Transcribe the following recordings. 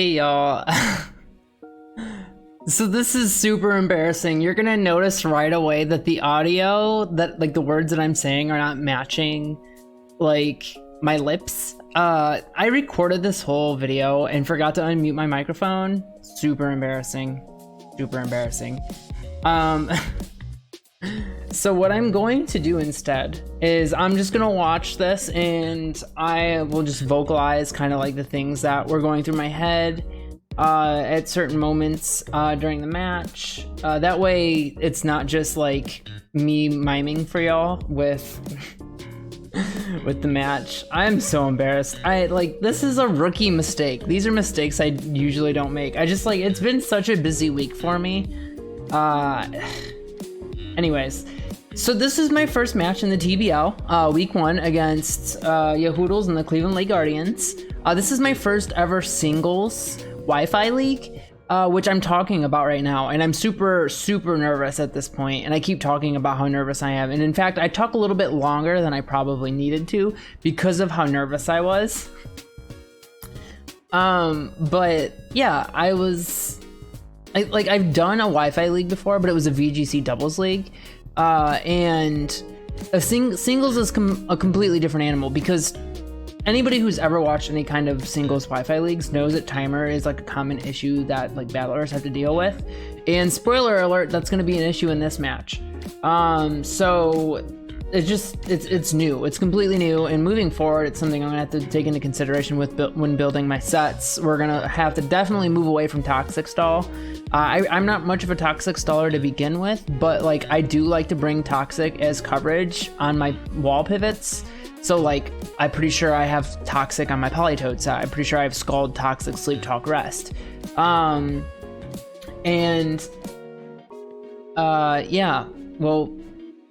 Hey y'all. So this is super embarrassing. You're gonna notice right away that the audio, that like the words that I'm saying are not matching like my lips. I recorded this whole video and forgot to unmute my microphone. Super embarrassing. Super embarrassing. So what I'm going to do instead is I'm just gonna watch this and I will just vocalize kind of like the things that were going through my head at certain moments during the match. That way it's not just like me miming for y'all with with the match. I'm so embarrassed. This is a rookie mistake. These are mistakes I usually don't make. It's been such a busy week for me. Anyways, so this is my first match in the TBL, week 1 against Yahoodles and the Cleveland Lake Guardians. This is my first ever singles Wi-Fi league, which I'm talking about right now, and I'm super nervous at this point, and I keep talking about how nervous I am, and in fact I talk a little bit longer than I probably needed to because of how nervous I was. But yeah, I've done a Wi-Fi league before, but it was a VGC doubles league, and singles is a completely different animal, because anybody who's ever watched any kind of singles Wi-Fi leagues knows that timer is like a common issue that like battlers have to deal with, and spoiler alert, that's going to be an issue in this match. So it's new. It's completely new, and moving forward, it's something I'm gonna have to take into consideration when building my sets. We're gonna have to definitely move away from toxic stall. I'm not much of a toxic staller to begin with, but like I do like to bring toxic as coverage on my wall pivots. So like I'm pretty sure I have toxic on my Polytoad set. I'm pretty sure I have Scald, Toxic, Sleep, Talk, Rest. Yeah, well,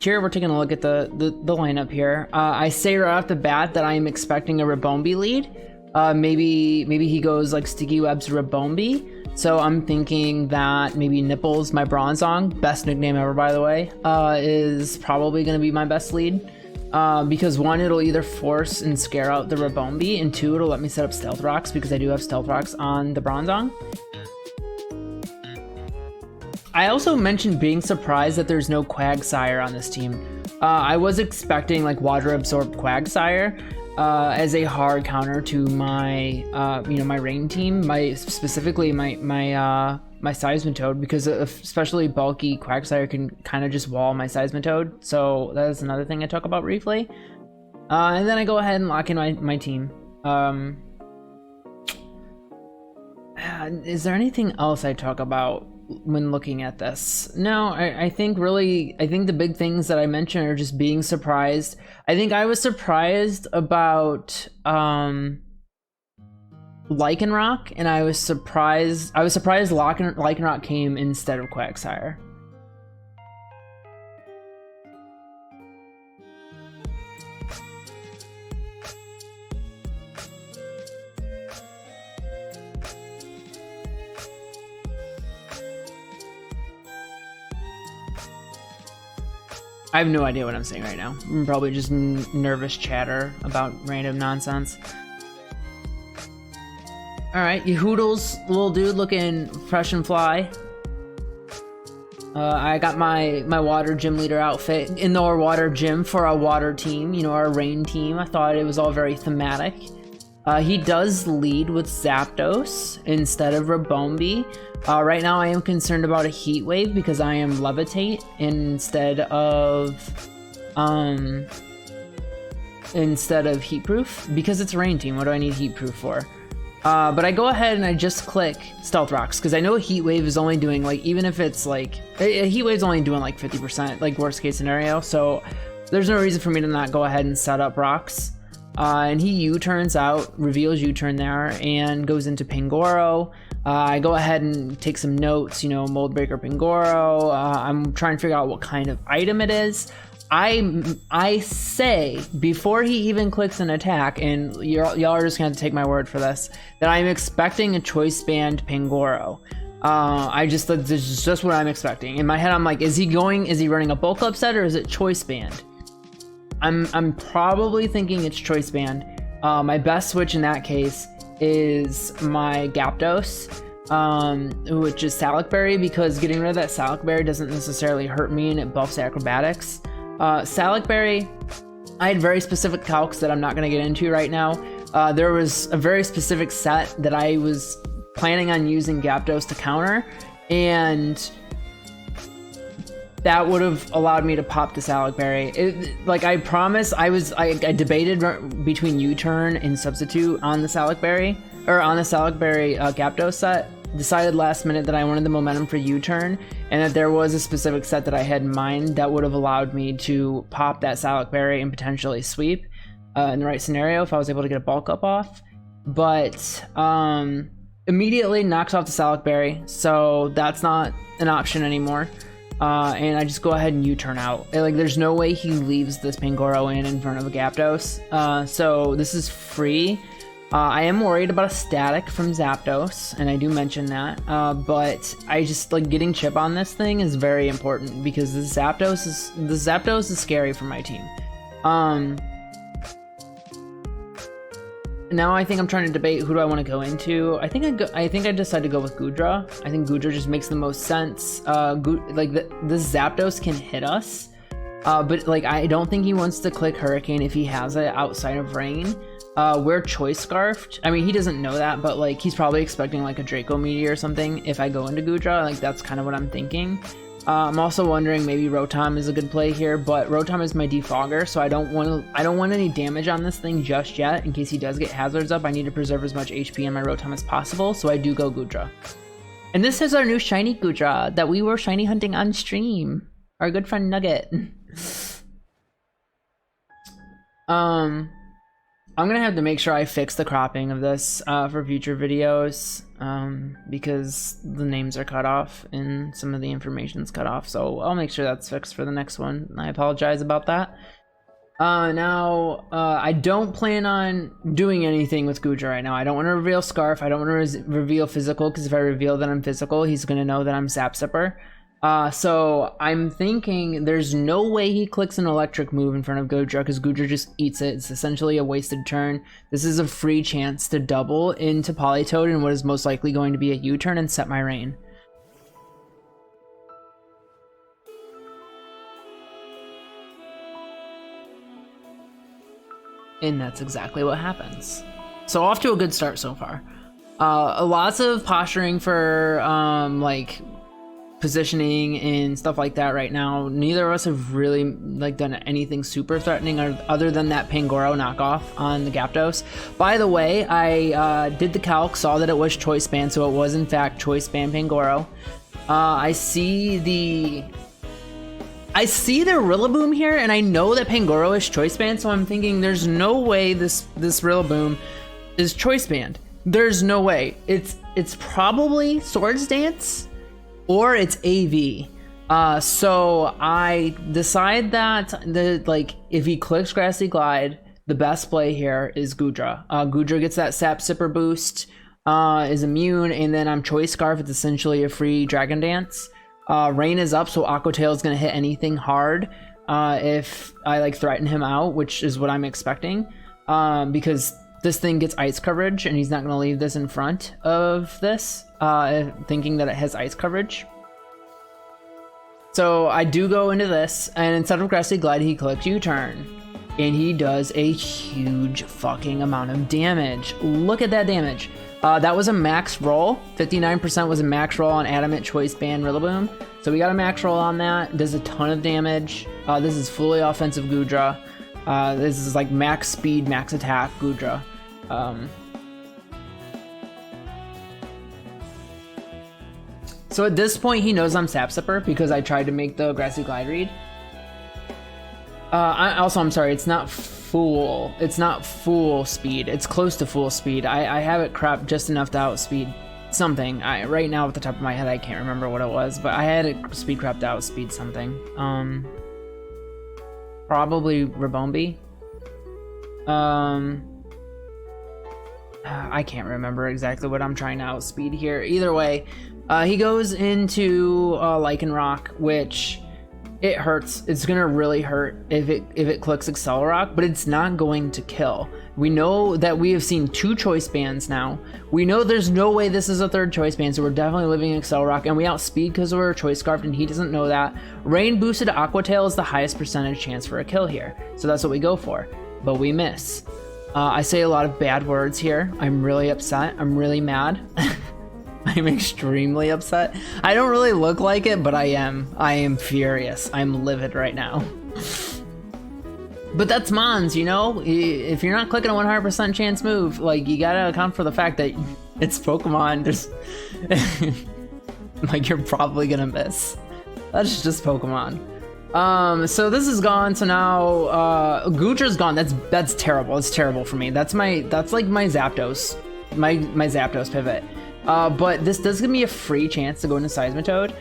here we're taking a look at the lineup here. I say right off the bat that I am expecting a Rabombi lead. Maybe he goes like Sticky Webs Rabombi. So I'm thinking that maybe Nipples, my Bronzong, best nickname ever by the way, is probably going to be my best lead. Because 1, it'll either force and scare out the Rabombi, and 2, it'll let me set up Stealth Rocks because I do have Stealth Rocks on the Bronzong. I also mentioned being surprised that there's no Quagsire on this team. I was expecting like Water Absorbed Quagsire as a hard counter to my my rain team, specifically my Seismitoad, because especially bulky Quagsire can kind of just wall my Seismitoad. So that is another thing I talk about briefly. And then I go ahead and lock in my team. Is there anything else I talk about when looking at this? No, I think the big things that I mentioned are just being surprised. I think I was surprised about Lycanroc, and I was surprised Lycanroc came instead of Quagsire. I have no idea what I'm saying right now. I'm probably just nervous chatter about random nonsense. Alright, Yahoodles, little dude looking fresh and fly. I got my water gym leader outfit, indoor water gym for our water team, our rain team. I thought it was all very thematic. He does lead with Zapdos instead of Rabombi. Right now I am concerned about a Heat Wave because I am Levitate instead of Heat Proof, because it's a rain team. What do I need Heat Proof for? But I go ahead and I just click Stealth Rocks because I know a Heat Wave is only doing like, even if it's like a Heat Wave's only doing like 50%, like worst case scenario. So there's no reason for me to not go ahead and set up rocks. And he U-turns out, reveals U-turn there, and goes into Pangoro. I go ahead and take some notes, Mold Breaker Pangoro. I'm trying to figure out what kind of item it is. I say, before he even clicks an attack, and y'all are just gonna have to take my word for this, that I'm expecting a Choice Band Pangoro. This is just what I'm expecting. In my head, I'm like, is he running a bulk up set, or is it Choice Band? I'm probably thinking it's Choice Band. My best switch in that case is my Gyarados, which is Salicberry, because getting rid of that Salicberry doesn't necessarily hurt me and it buffs acrobatics. Salicberry, I had very specific calcs that I'm not going to get into right now. There was a very specific set that I was planning on using Gyarados to counter, and that would have allowed me to pop the Salicberry. Like I promised, I debated between U-turn and substitute on the Salicberry, or on the Salicberry Gyarados set. Decided last minute that I wanted the momentum for U-turn, and that there was a specific set that I had in mind that would have allowed me to pop that Salicberry and potentially sweep in the right scenario if I was able to get a bulk up off. But immediately knocks off the Salicberry, so that's not an option anymore. And I just go ahead and U-turn out. Like, there's no way he leaves this Pangoro in front of a Gyarados. So this is free. I am worried about a static from Zapdos, and I do mention that. But I just, like, getting chip on this thing is very important because the Zapdos is scary for my team. Now I think I'm trying to debate who do I want to go into. I think I decided to go with Goodra. I think Goodra just makes the most sense. This Zapdos can hit us, but like I don't think he wants to click Hurricane if he has it outside of rain. We're Choice Scarfed. I mean, he doesn't know that, but like he's probably expecting like a Draco Meteor or something if I go into Goodra. Like that's kind of what I'm thinking. I'm also wondering maybe Rotom is a good play here, but Rotom is my defogger, so I don't want any damage on this thing just yet. In case he does get hazards up, I need to preserve as much HP on my Rotom as possible, so I do go Goodra. And this is our new shiny Goodra that we were shiny hunting on stream. Our good friend Nugget. I'm gonna have to make sure I fix the cropping of this for future videos, because the names are cut off and some of the information's cut off, so I'll make sure that's fixed for the next one. I apologize about that. Now, I don't plan on doing anything with Goodra right now. I don't want to reveal Scarf, I don't want to reveal Physical, because if I reveal that I'm Physical, he's gonna know that I'm Sap Sipper. So I'm thinking there's no way he clicks an electric move in front of Goodra because Goodra just eats it. It's essentially a wasted turn. This is a free chance to double into Politoed in what is most likely going to be a U-turn and set my rain. And that's exactly what happens. So off to a good start so far. Lots of posturing for like positioning and stuff like that right now. Neither of us have really like done anything super threatening other than that Pangoro knockoff on the Gyarados. By the way, I did the calc, saw that it was Choice Band, so it was in fact Choice Band Pangoro. I see the Rillaboom here, and I know that Pangoro is Choice Band, so I'm thinking there's no way this Rillaboom is Choice Band. There's no way. It's probably Swords Dance, or it's AV. So I decide that if he clicks Grassy Glide, the best play here is Goodra. Goodra gets that Sap Sipper boost, is immune, and then I'm Choice Scarf. It's essentially a free Dragon Dance. Rain is up, so Aqua Tail is gonna hit anything hard if I like threaten him out, which is what I'm expecting, because this thing gets ice coverage, and he's not gonna leave this in front of this, thinking that it has ice coverage. So I do go into this, and instead of Grassy Glide, he clicks U-turn, and he does a huge fucking amount of damage. Look at that damage. That was a max roll. 59% was a max roll on Adamant Choice Band Rillaboom. So we got a max roll on that. Does a ton of damage. This is fully offensive Goodra. This is like max speed, max attack Goodra. So at this point, he knows I'm Sap Sipper because I tried to make the Grassy Glide read. I'm sorry, it's not full speed. It's close to full speed. I have it cropped just enough to outspeed something. Right now, off the top of my head, I can't remember what it was, but I had it speed cropped to outspeed something. Probably Rabombi. I can't remember exactly what I'm trying to outspeed here. Either way, he goes into Lycanroc, which it hurts. It's gonna really hurt if it clicks Accelerock, but it's not going to kill. We know that we have seen 2 choice bands now. We know there's no way this is a 3rd choice band, so we're definitely living Excel Rock, and we outspeed because we're choice scarfed, and he doesn't know that. Rain boosted Aqua Tail is the highest percentage chance for a kill here, so that's what we go for, but we miss. I say a lot of bad words here. I'm really upset. I'm really mad. I'm extremely upset. I don't really look like it, but I am. I am furious. I'm livid right now. But that's Mons, you know? If you're not clicking a 100% chance move, like, you gotta account for the fact that it's Pokemon. There's like, you're probably gonna miss. That's just Pokemon. So this is gone. So now Gutra's gone. That's terrible. It's terrible for me. That's like my Zapdos, my Zapdos pivot. But this does give me a free chance to go into Seismitoad.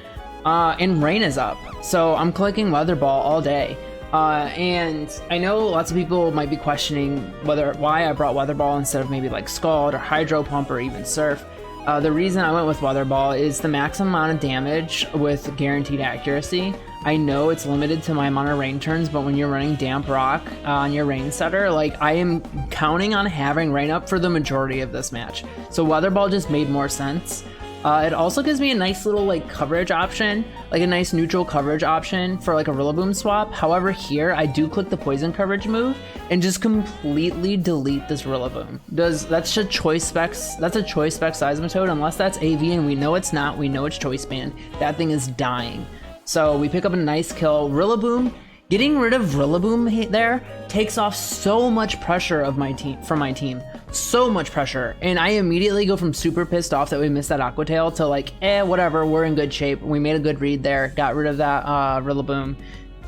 And Rain is up, so I'm clicking Weather Ball all day. And I know lots of people might be questioning why I brought Weather Ball instead of maybe like Scald or Hydro Pump or even Surf. The reason I went with Weather Ball is the maximum amount of damage with guaranteed accuracy. I know it's limited to my amount of rain turns, but when you're running Damp Rock on your rain setter, like, I am counting on having rain up for the majority of this match. So Weather Ball just made more sense. It also gives me a nice little like coverage option, like a nice neutral coverage option for like a Rillaboom swap. However, here I do click the poison coverage move and just completely delete this Rillaboom. That's a choice spec Seismitoad, unless that's AV, and we know it's not. We know it's choice band. That thing is dying. So we pick up a nice kill. Rillaboom. Getting rid of Rillaboom there takes off so much pressure from my team. So much pressure. And I immediately go from super pissed off that we missed that Aqua Tail to like, whatever, we're in good shape. We made a good read there, got rid of that Rillaboom.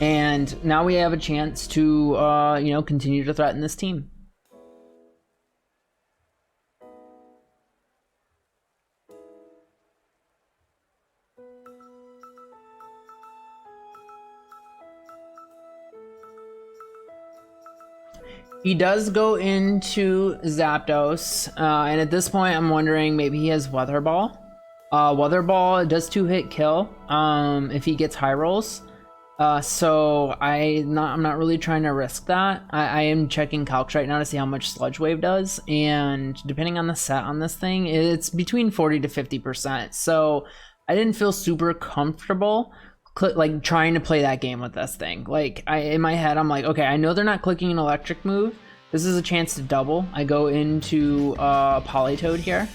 And now we have a chance to, continue to threaten this team. He does go into Zapdos, and at this point I'm wondering maybe he has Weather Ball. Weather Ball does 2-hit kill if he gets high rolls. So I'm not really trying to risk that. I am checking calcs right now to see how much Sludge Wave does, and depending on the set on this thing, it's between 40 to 50%. So I didn't feel super comfortable like trying to play that game with this thing. Like, in my head I'm like, okay, I know they're not clicking an electric move. This is a chance to double. I go into Politoed here,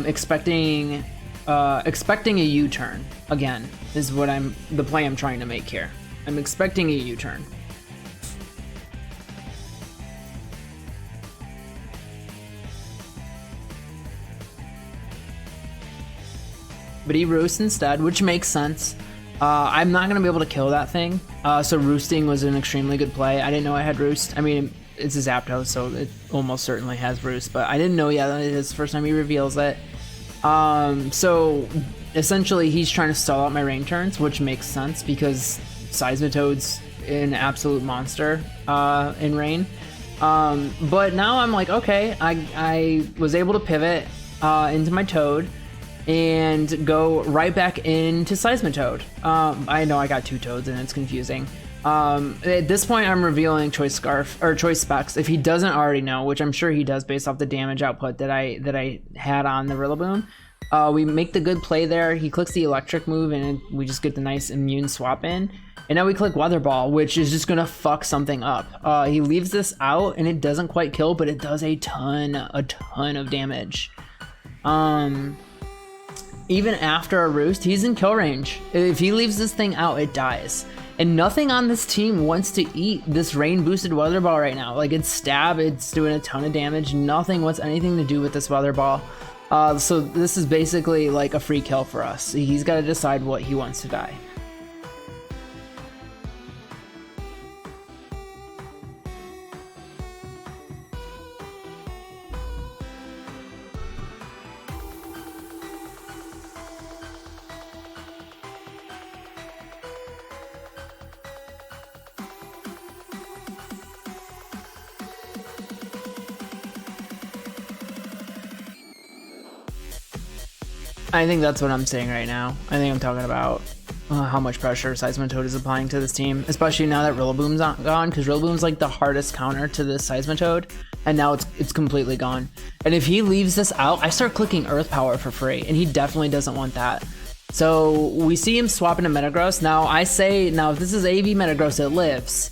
expecting a U-turn. Again, is the play I'm trying to make here. I'm expecting a U-turn. But he roosts instead, which makes sense. I'm not going to be able to kill that thing, so roosting was an extremely good play. I didn't know I had roost. I mean, it's a Zapdos, so it almost certainly has roost, but I didn't know yet. It's the first time he reveals it. So essentially he's trying to stall out my rain turns, which makes sense because Seismitoad's an absolute monster in rain. But now I'm like, okay, I was able to pivot into my Toad and go right back into Seismitoad. I know I got 2 Toads and it's confusing. At this point I'm revealing Choice Scarf or Choice Specs if he doesn't already know, which I'm sure he does based off the damage output that I had on the Rillaboom. We make the good play there. He clicks the electric move and we just get the nice immune swap in. And now we click Weather Ball, which is just gonna fuck something up. He leaves this out and it doesn't quite kill, but it does a ton of damage. Even after a roost, he's in kill range. If he leaves this thing out, it dies. And nothing on this team wants to eat this rain boosted Weather Ball right now. Like, it's stab, it's doing a ton of damage. Nothing wants anything to do with this Weather Ball. So this is basically like a free kill for us. He's got to decide what he wants to die. I think that's what I'm saying right now. I think I'm talking about how much pressure Seismitoad is applying to this team, especially now that Rillaboom's gone, because Rillaboom's like the hardest counter to this Seismitoad, and now it's completely gone. And if he leaves this out, I start clicking Earth Power for free, and he definitely doesn't want that. So we see him swapping to Metagross. Now I say, now if this is AV Metagross, it lives.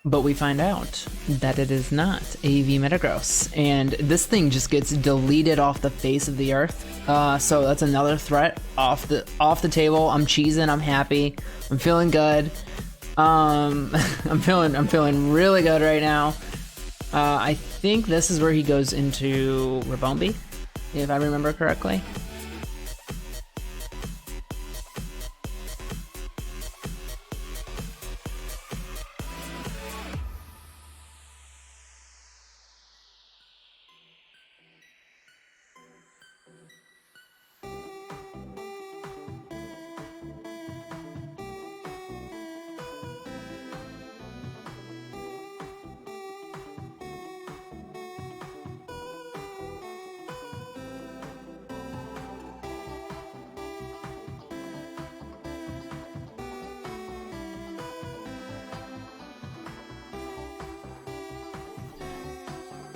But we find out that it is not AV Metagross, and this thing just gets deleted off the face of the earth. So that's another threat off the table. I'm cheesing. I'm happy. I'm feeling good. I'm feeling really good right now. I think this is where he goes into Ribombee, if I remember correctly.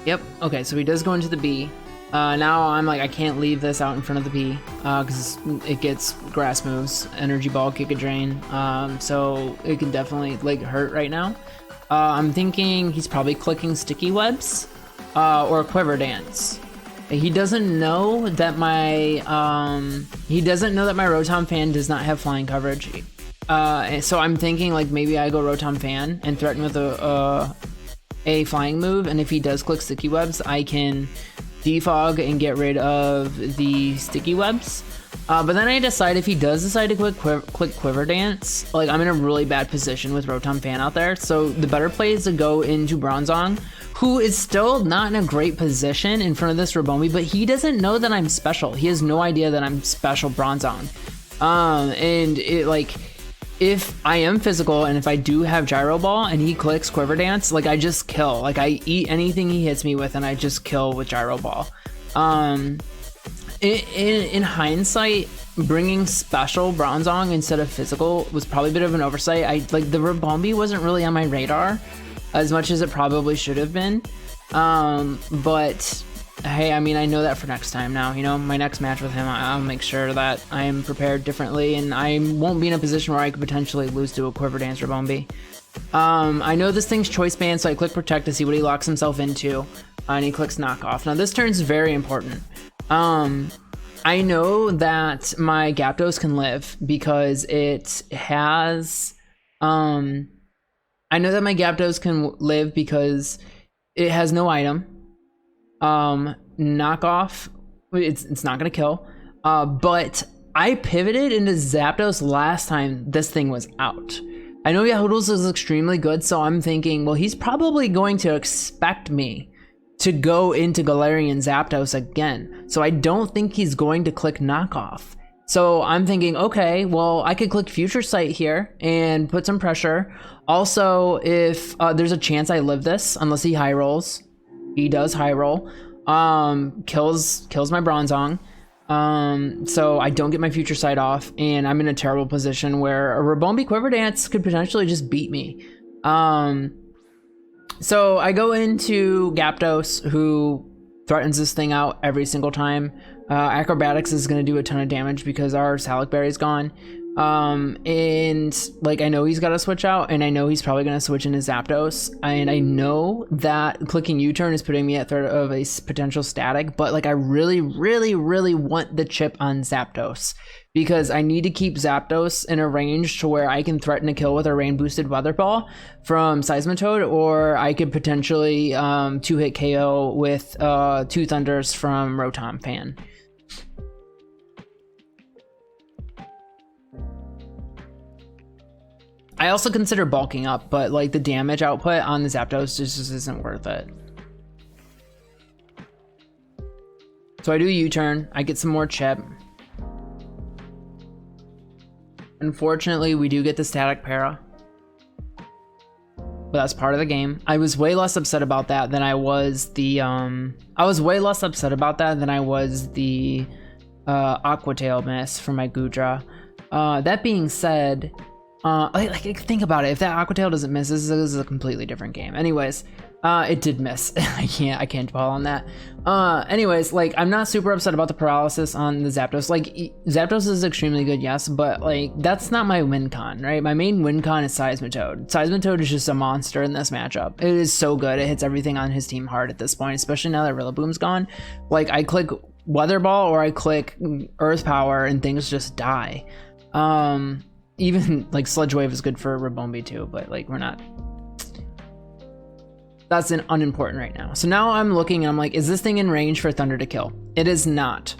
Yep, okay, so he does go into the B. Now I'm like, I can't leave this out in front of the B, because it gets grass moves, energy ball, kick a drain, so it can definitely like hurt right now. I'm thinking he's probably clicking sticky webs, or quiver dance. He doesn't know that my Rotom fan does not have flying coverage. So I'm thinking like maybe I go Rotom fan and threaten with a flying move, and if he does click sticky webs, I can defog and get rid of the sticky webs. But then I decide if he does decide to click quiver dance, like I'm in a really bad position with Rotom fan out there. So the better play is to go into Bronzong, who is still not in a great position in front of this Ribombee, but he doesn't know that I'm special. He has no idea that I'm special Bronzong. And it like, if I am physical and if I do have Gyro Ball and he clicks Quiver Dance, like I just kill. Like I eat anything he hits me with and I just kill with Gyro Ball. In hindsight, bringing special Bronzong instead of physical was probably a bit of an oversight. The Ribombee wasn't really on my radar as much as it probably should have been. But hey, I mean, I know that for next time now, you know, my next match with him, I'll make sure that I am prepared differently and I won't be in a position where I could potentially lose to a Quiver Dance Ribombee. I know this thing's choice band, so I click protect to see what he locks himself into, and he clicks knock off. Now this turn's very important. I know that my Gyapdos can live because it has, I know that my Gyapdos can live because it has no item. Knockoff, it's not gonna kill, but I pivoted into Zapdos last time this thing was out. I know Yahoodles is extremely good, so I'm thinking, well, he's probably going to expect me to go into Galarian Zapdos again, so I don't think he's going to click knockoff. So I'm thinking, okay, well, I could click Future Sight here and put some pressure. Also, if there's a chance I live this, unless he high rolls. He does high roll, kills my Bronzong, so I don't get my Future Sight off, and I'm in a terrible position where a Ribombee Quiver Dance could potentially just beat me. So I go into Gyapdos, who threatens this thing out every single time. Acrobatics is going to do a ton of damage because our Salic Berry's gone. And like I know he's got to switch out, and I know he's probably going to switch into Zapdos, and I know that clicking U-turn is putting me at threat of a potential static, but like I really want the chip on Zapdos because I need to keep Zapdos in a range to where I can threaten a kill with a rain boosted Weather Ball from Seismitoad, or I could potentially 2-hit KO with 2 Thunders from Rotom Fan. I also consider bulking up, but like the damage output on the Zapdos just isn't worth it. So I do U-turn, I get some more chip. Unfortunately, we do get the static para. but that's part of the game. I was way less upset about that than I was the Aquatail miss for my Goodra. That being said, like think about it. If that Aquatail doesn't miss, this is a completely different game. Anyways, it did miss. I can't dwell on that. Anyways, like I'm not super upset about the paralysis on the Zapdos. Like Zapdos is extremely good, yes, but like that's not my win con, right? My main win con is Seismitoad. Seismitoad is just a monster in this matchup. It is so good. It hits everything on his team hard at this point, especially now that Rillaboom's gone. Like I click Weather Ball or I click Earth Power and things just die. Even like Sludge Wave is good for Ribombee too, but like we're not. That's unimportant right now. So now I'm looking and I'm like, is this thing in range for Thunder to kill? It is not.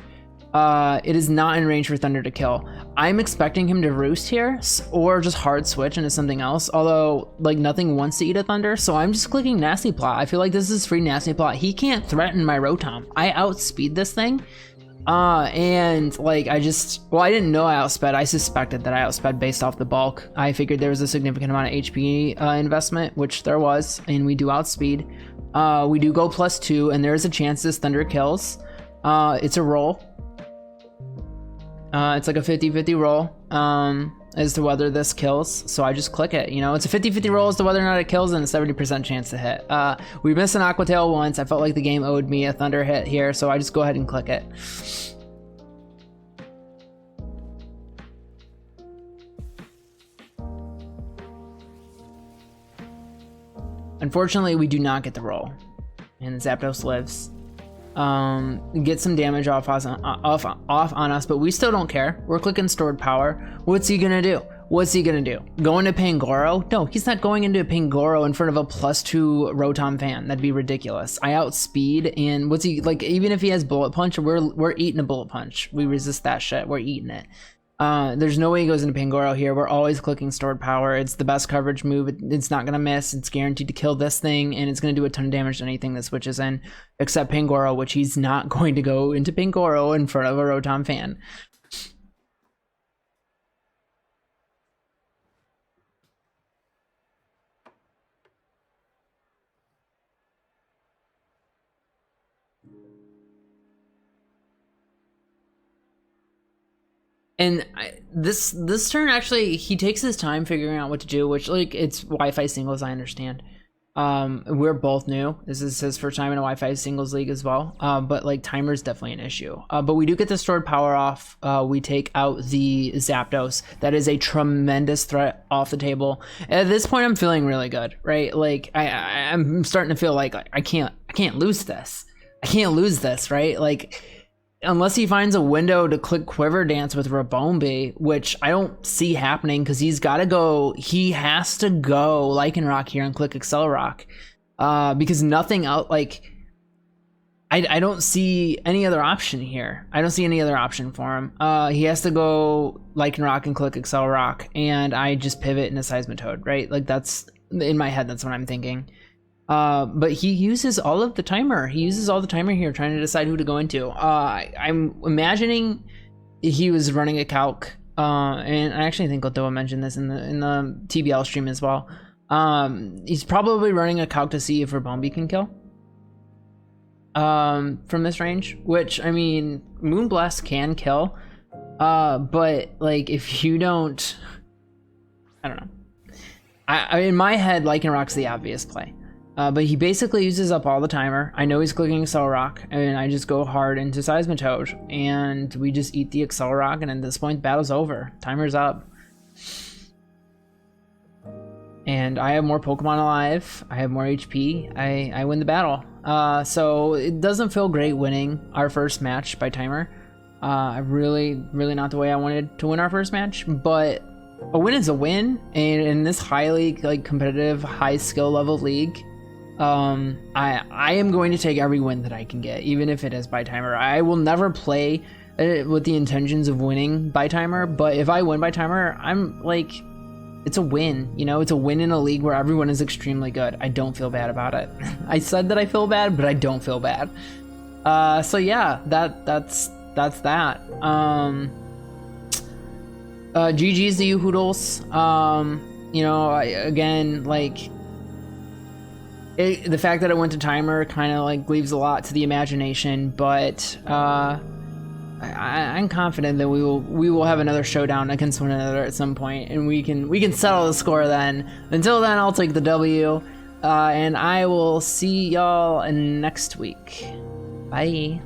It is not in range for Thunder to kill. I'm expecting him to roost here or just hard switch into something else. Although like nothing wants to eat a Thunder. So I'm just clicking Nasty Plot. I feel like this is free Nasty Plot. He can't threaten my Rotom. I outspeed this thing. And like I didn't know I outsped. I suspected that I outsped based off the bulk. I figured there was a significant amount of HP investment, which there was, and we do outspeed. We do go +2, and there's a chance this Thunder kills. It's a roll. It's like a 50-50 roll as to whether this kills. So I just click it. You know, it's a 50-50 roll as to whether or not it kills, and a 70% chance to hit. We missed an Aquatail once. I felt like the game owed me a Thunder hit here, so I just go ahead and click it. Unfortunately, we do not get the roll, and Zapdos lives. Get some damage off on us, but we still don't care. We're clicking Stored Power. What's he gonna do? What's he gonna do? Go into Pangoro? No, he's not going into Pangoro in front of a +2 Rotom fan. That'd be ridiculous. I outspeed, and what's he like? Even if he has Bullet Punch, we're eating a Bullet Punch. We resist that shit. We're eating it. There's no way he goes into Pangoro here. We're always clicking Stored Power. It's the best coverage move. It's not going to miss. It's guaranteed to kill this thing, and it's going to do a ton of damage to anything that switches in, except Pangoro, which he's not going to go into Pangoro in front of a Rotom fan. And this turn, actually, he takes his time figuring out what to do, which, like, it's Wi-Fi singles, I understand. We're both new. This is his first time in a Wi-Fi singles league as well. But, like, timer is definitely an issue. But we do get the Stored Power off. We take out the Zapdos. That is a tremendous threat off the table. At this point, I'm feeling really good, right? Like, I'm starting to feel like I can't lose this. I can't lose this, right? Like, unless he finds a window to click Quiver Dance with Ribombee, which I don't see happening because he has to go Lycanroc here and click Accelerock. Because nothing else, like, I don't see any other option here. I don't see any other option for him. He has to go Lycanroc and click Accelerock, and I just pivot into Seismitoad, right? Like, that's, in my head, that's what I'm thinking. But he uses all of the timer. He uses all the timer here trying to decide who to go into. I'm imagining he was running a calc, and I actually think Otoa mentioned this in the TBL stream as well. He's probably running a calc to see if Ribombee can kill from this range, which, I mean, Moonblast can kill, but like if you don't, I don't know. I in my head, Lycanroc's the obvious play. But he basically uses up all the timer. I know he's clicking Accelerock, and I just go hard into Seismitoad, and we just eat the Accelerock, and at this point, battle's over. Timer's up. And I have more Pokemon alive. I have more HP. I win the battle. So it doesn't feel great winning our first match by timer. Really not the way I wanted to win our first match, but a win is a win, and in this highly competitive, high skill level league, I am going to take every win that I can get, even if it is by timer. I will never play with the intentions of winning by timer, but if I win by timer, I'm like, it's a win, you know. It's a win in a league where everyone is extremely good. I don't feel bad about it. I said that I feel bad, but I don't feel bad. So yeah, that's that. GG's to Yahoodles. You know, again, like, The fact that it went to timer kind of like leaves a lot to the imagination, but I'm confident that we will have another showdown against one another at some point, and we can settle the score then. Until then, I'll take the W, and I will see y'all next week. Bye.